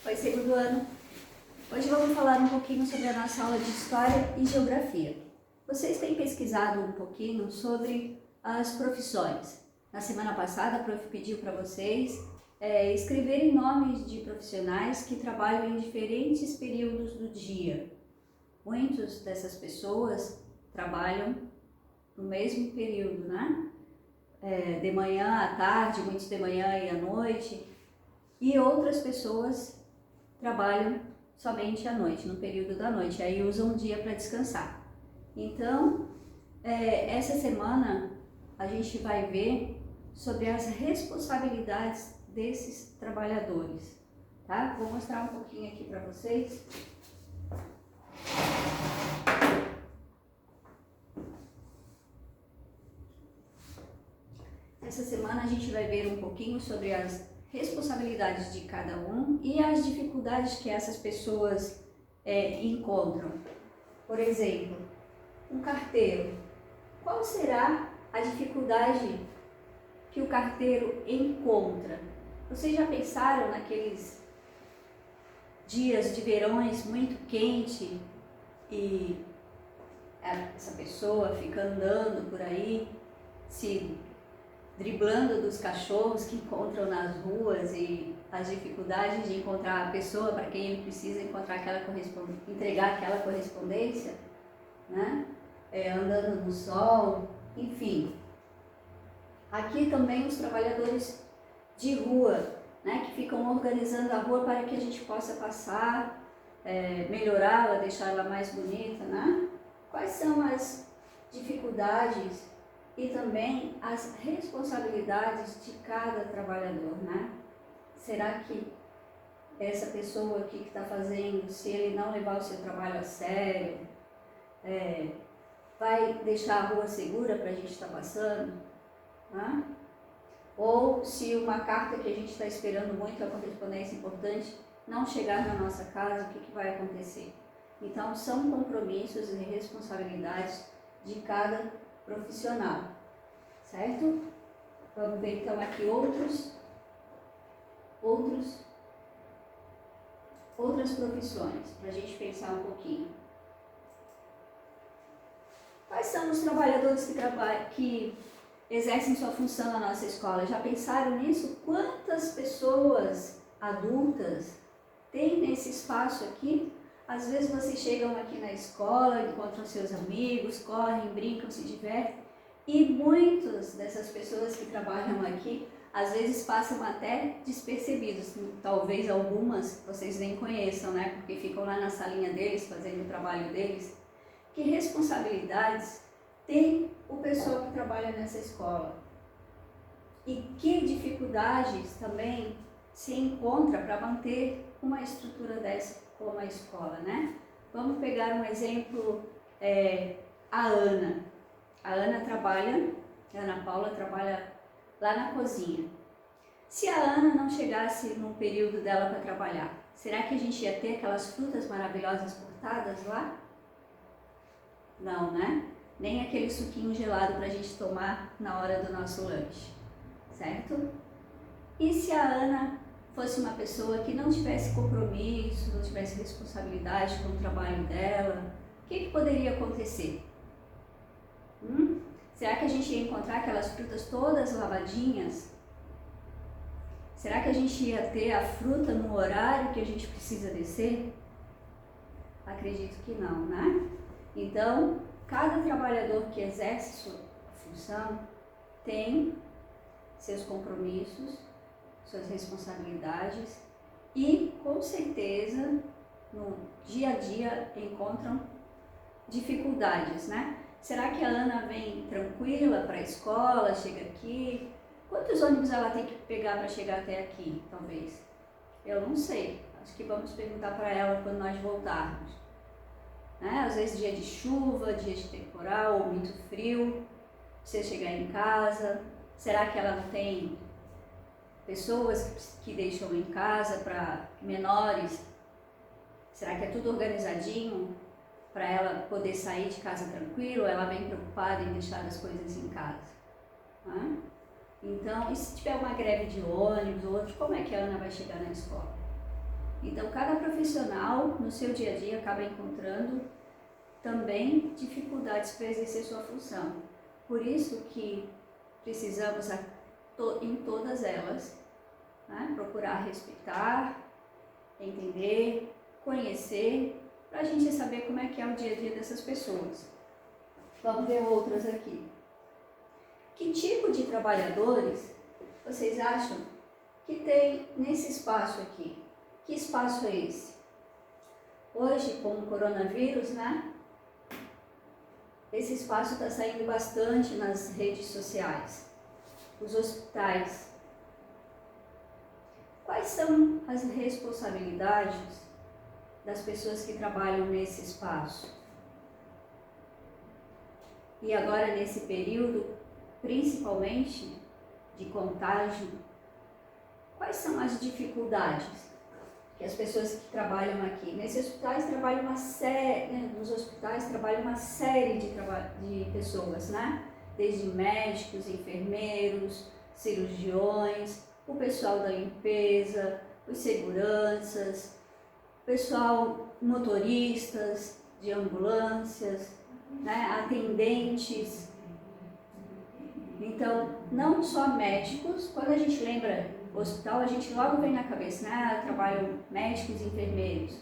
Oi, segundo ano. Hoje vamos falar um pouquinho sobre a nossa aula de História e Geografia. Vocês têm pesquisado um pouquinho sobre as profissões. Na semana passada, a prof pediu para vocês escreverem nomes de profissionais que trabalham em diferentes períodos do dia. Muitas dessas pessoas trabalham no mesmo período, né? De manhã à tarde, muitos de manhã e à noite. E outras pessoas trabalham somente à noite, no período da noite, aí usam o dia para descansar. Então, essa semana a gente vai ver sobre as responsabilidades desses trabalhadores, tá? Vou mostrar um pouquinho aqui para vocês. Essa semana a gente vai ver um pouquinho sobre as responsabilidades de cada um e as dificuldades que essas pessoas encontram. Por exemplo, um carteiro. Qual será a dificuldade que o carteiro encontra? Vocês já pensaram naqueles dias de verões muito quente e essa pessoa fica andando por aí, se driblando dos cachorros que encontram nas ruas e as dificuldades de encontrar a pessoa para quem ele precisa encontrar entregar aquela correspondência, né? Andando no sol, enfim. Aqui também os trabalhadores de rua, né, que ficam organizando a rua para que a gente possa passar, melhorá-la, deixá-la mais bonita, né? Quais são as dificuldades e também as responsabilidades de cada trabalhador, né? Será que essa pessoa aqui que está fazendo, se ele não levar o seu trabalho a sério, vai deixar a rua segura para a gente estar passando? Né? Ou se uma carta que a gente está esperando muito, a correspondência importante, não chegar na nossa casa, o que vai acontecer? Então, são compromissos e responsabilidades de cada profissional, certo? Vamos ver então aqui outras profissões, para a gente pensar um pouquinho. Quais são os trabalhadores que exercem sua função na nossa escola? Já pensaram nisso? Quantas pessoas adultas tem nesse espaço aqui? Às vezes vocês chegam aqui na escola, encontram seus amigos, correm, brincam, se divertem, e muitas dessas pessoas que trabalham aqui, às vezes passam até despercebidos. Talvez algumas vocês nem conheçam, né? Porque ficam lá na salinha deles, fazendo o trabalho deles. Que responsabilidades tem o pessoal que trabalha nessa escola? E que dificuldades também se encontra para manter uma estrutura dessa como a escola, né? Vamos pegar um exemplo, a Ana. A Ana Paula trabalha lá na cozinha. Se a Ana não chegasse no período dela para trabalhar, será que a gente ia ter aquelas frutas maravilhosas cortadas lá? Não, né? Nem aquele suquinho gelado para a gente tomar na hora do nosso lanche, certo? E se a Ana fosse uma pessoa que não tivesse compromisso, não tivesse responsabilidade com o trabalho dela, o que poderia acontecer? Será que a gente ia encontrar aquelas frutas todas lavadinhas? Será que a gente ia ter a fruta no horário que a gente precisa descer? Acredito que não, né? Então, cada trabalhador que exerce sua função tem seus compromissos, suas responsabilidades e, com certeza, no dia a dia encontram dificuldades, né? Será que a Ana vem tranquila para a escola, chega aqui? Quantos ônibus ela tem que pegar para chegar até aqui, talvez? Eu não sei. Acho que vamos perguntar para ela quando nós voltarmos. Né? Às vezes dia de chuva, dia de temporal, ou muito frio, você chegar em casa. Será que ela não tem pessoas que deixam em casa para menores? Será que é tudo organizadinho para ela poder sair de casa tranquilo? Ela vem preocupada em deixar as coisas em casa, né? Então, e se tiver uma greve de ônibus ou outro, como é que a Ana vai chegar na escola? Então, cada profissional no seu dia a dia acaba encontrando também dificuldades para exercer sua função. Por isso que precisamos, em todas elas, né, procurar respeitar, entender, conhecer, para a gente saber como é que é o dia a dia dessas pessoas. Vamos ver outras aqui. Que tipo de trabalhadores vocês acham que tem nesse espaço aqui? Que espaço é esse? Hoje, com o coronavírus, né? Esse espaço está saindo bastante nas redes sociais. Os hospitais. Quais são as responsabilidades das pessoas que trabalham nesse espaço? E agora, nesse período, principalmente de contágio, quais são as dificuldades que as pessoas que trabalham aqui? Nesses hospitais trabalham nos hospitais trabalham uma série de pessoas, né? Desde médicos, enfermeiros, cirurgiões, o pessoal da limpeza, os seguranças, pessoal motoristas de ambulâncias, né? Atendentes. Então, não só médicos, quando a gente lembra hospital, a gente logo vem na cabeça, né? Trabalham médicos e enfermeiros,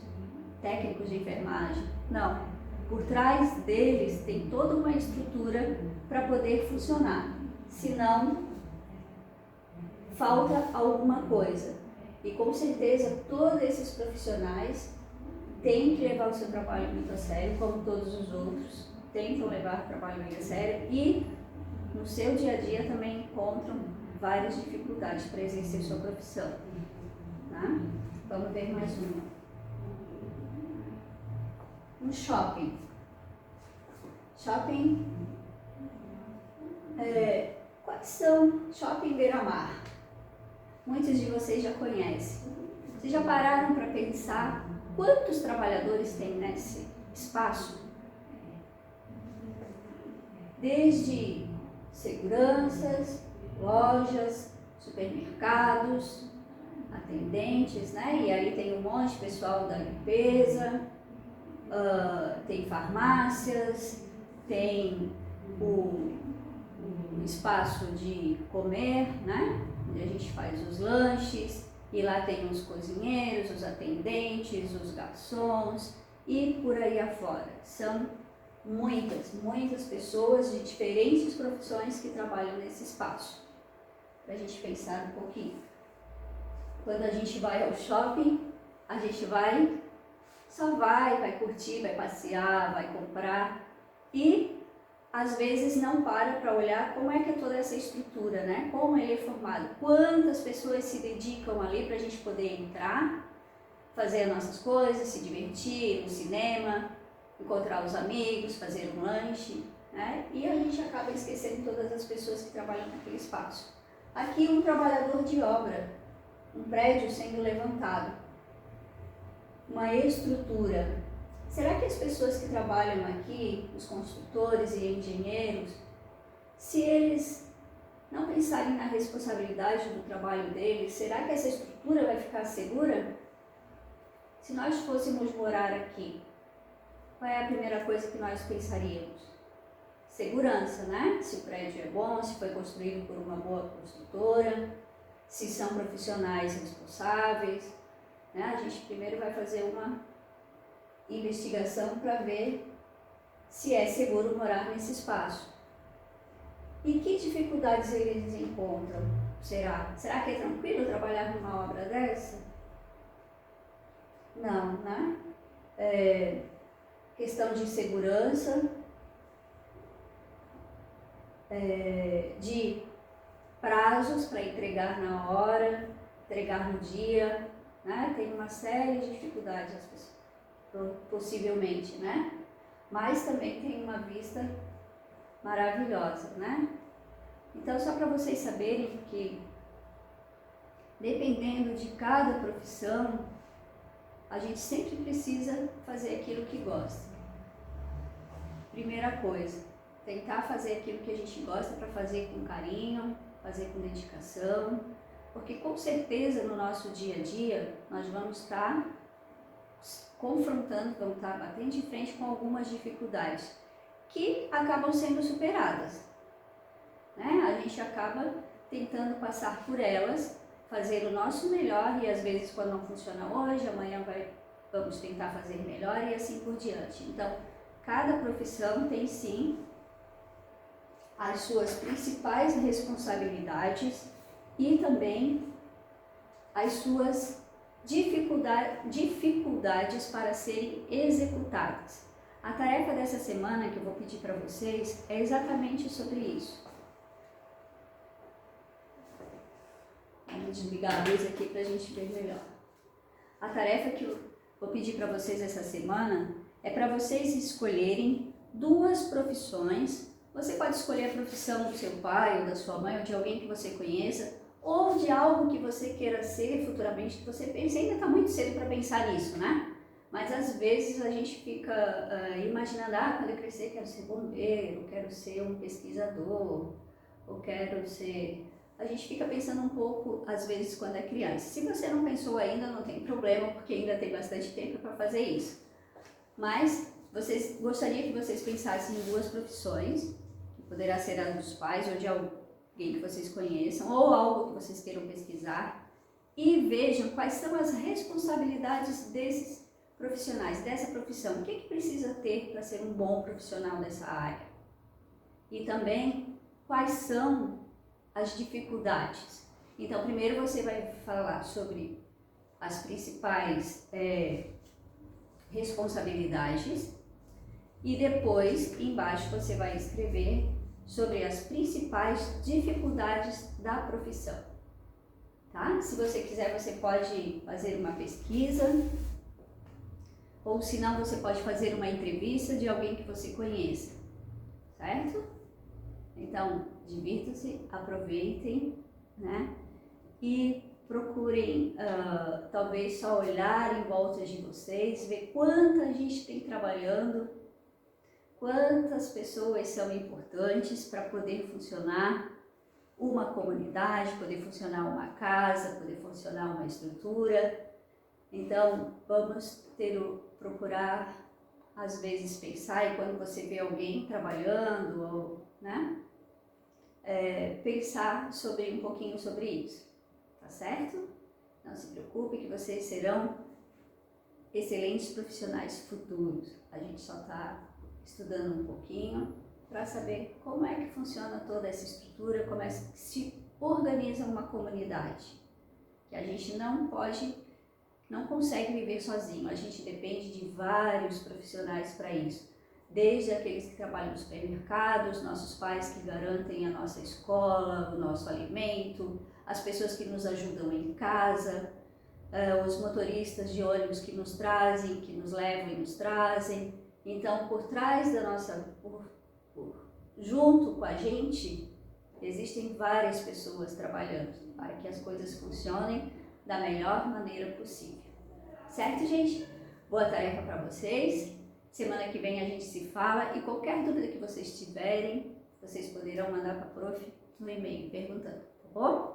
técnicos de enfermagem. Não, por trás deles tem toda uma estrutura para poder funcionar, senão falta alguma coisa. E com certeza todos esses profissionais têm que levar o seu trabalho muito a sério, como todos os outros tentam levar o trabalho muito a sério e no seu dia a dia também encontram várias dificuldades para exercer sua profissão. Tá? Vamos ver mais uma. Um shopping. Shopping, quais são? Shopping beira-mar. Muitos de vocês já conhecem. Vocês já pararam para pensar quantos trabalhadores tem nesse espaço? Desde seguranças, lojas, supermercados, atendentes, né? E aí tem um monte de pessoal da limpeza, tem farmácias, tem o espaço de comer, né? Onde a gente faz os lanches, e lá tem os cozinheiros, os atendentes, os garçons e por aí afora. São muitas pessoas de diferentes profissões que trabalham nesse espaço. Para a gente pensar um pouquinho. Quando a gente vai ao shopping, a gente só vai curtir, vai passear, vai comprar e às vezes não para olhar como é que é toda essa estrutura, né? Como ele é formado, quantas pessoas se dedicam ali para a gente poder entrar, fazer as nossas coisas, se divertir, ir no cinema, encontrar os amigos, fazer um lanche, né? E a gente acaba esquecendo todas as pessoas que trabalham naquele espaço. Aqui um trabalhador de obra, um prédio sendo levantado, uma estrutura. Será que as pessoas que trabalham aqui, os construtores e engenheiros, se eles não pensarem na responsabilidade do trabalho deles, será que essa estrutura vai ficar segura? Se nós fôssemos morar aqui, qual é a primeira coisa que nós pensaríamos? Segurança, né? Se o prédio é bom, se foi construído por uma boa construtora, se são profissionais responsáveis, né? A gente primeiro vai fazer uma investigação para ver se é seguro morar nesse espaço. E que dificuldades eles encontram? Será que é tranquilo trabalhar numa obra dessa? Não, né? Questão de segurança, de prazos para entregar na hora, entregar no dia, né? Tem uma série de dificuldades as pessoas, possivelmente, né? Mas também tem uma vista maravilhosa, né? Então, só para vocês saberem que, dependendo de cada profissão, a gente sempre precisa fazer aquilo que gosta. Primeira coisa, tentar fazer aquilo que a gente gosta para fazer com carinho, fazer com dedicação, Porque com certeza no nosso dia a dia nós vamos estar confrontando, vamos estar batendo de frente com algumas dificuldades que acabam sendo superadas, né? A gente acaba tentando passar por elas, fazer o nosso melhor e às vezes quando não funciona hoje, amanhã vamos tentar fazer melhor e assim por diante. Então, cada profissão tem sim as suas principais responsabilidades e também as suas dificuldades para serem executadas. A tarefa dessa semana que eu vou pedir para vocês é exatamente sobre isso. Vamos desligar a luz aqui para a gente ver melhor. A tarefa que eu vou pedir para vocês essa semana é para vocês escolherem 2 profissões. Você pode escolher a profissão do seu pai ou da sua mãe ou de alguém que você conheça ou de algo que você queira ser futuramente, que você pense. Ainda está muito cedo para pensar nisso, né? Mas às vezes a gente fica imaginando, quando eu crescer quero ser bombeiro, quero ser um pesquisador, ou quero ser... A gente fica pensando um pouco, às vezes, quando é criança. Se você não pensou ainda, não tem problema, porque ainda tem bastante tempo para fazer isso. Mas gostaria que vocês pensassem em 2 profissões, que poderá ser a dos pais ou de alguém que vocês conheçam, ou algo que vocês queiram pesquisar, e vejam quais são as responsabilidades desses profissionais, dessa profissão. O que precisa ter para ser um bom profissional dessa área? E também, quais são as dificuldades? Então, primeiro você vai falar sobre as principais responsabilidades e depois, embaixo, você vai escrever sobre as principais dificuldades da profissão, tá? Se você quiser, você pode fazer uma pesquisa, ou se não, você pode fazer uma entrevista de alguém que você conheça, certo? Então, divirtam-se, aproveitem, né? E procurem, talvez, só olhar em volta de vocês, ver quanta gente tem trabalhando, quantas pessoas são importantes para poder funcionar uma comunidade, poder funcionar uma casa, poder funcionar uma estrutura. Então, vamos procurar, às vezes, pensar, e quando você vê alguém trabalhando, né? Pensar um pouquinho sobre isso, tá certo? Não se preocupe que vocês serão excelentes profissionais futuros. A gente só está estudando um pouquinho para saber como é que funciona toda essa estrutura, como é que se organiza uma comunidade. Que a gente não consegue viver sozinho, a gente depende de vários profissionais para isso. Desde aqueles que trabalham no supermercado, os nossos pais que garantem a nossa escola, o nosso alimento, as pessoas que nos ajudam em casa, os motoristas de ônibus que nos trazem, que nos levam e nos trazem. Então, por trás da junto com a gente, existem várias pessoas trabalhando para que as coisas funcionem da melhor maneira possível. Certo, gente? Boa tarefa para vocês. Semana que vem a gente se fala e qualquer dúvida que vocês tiverem, vocês poderão mandar para a prof no e-mail perguntando, tá bom?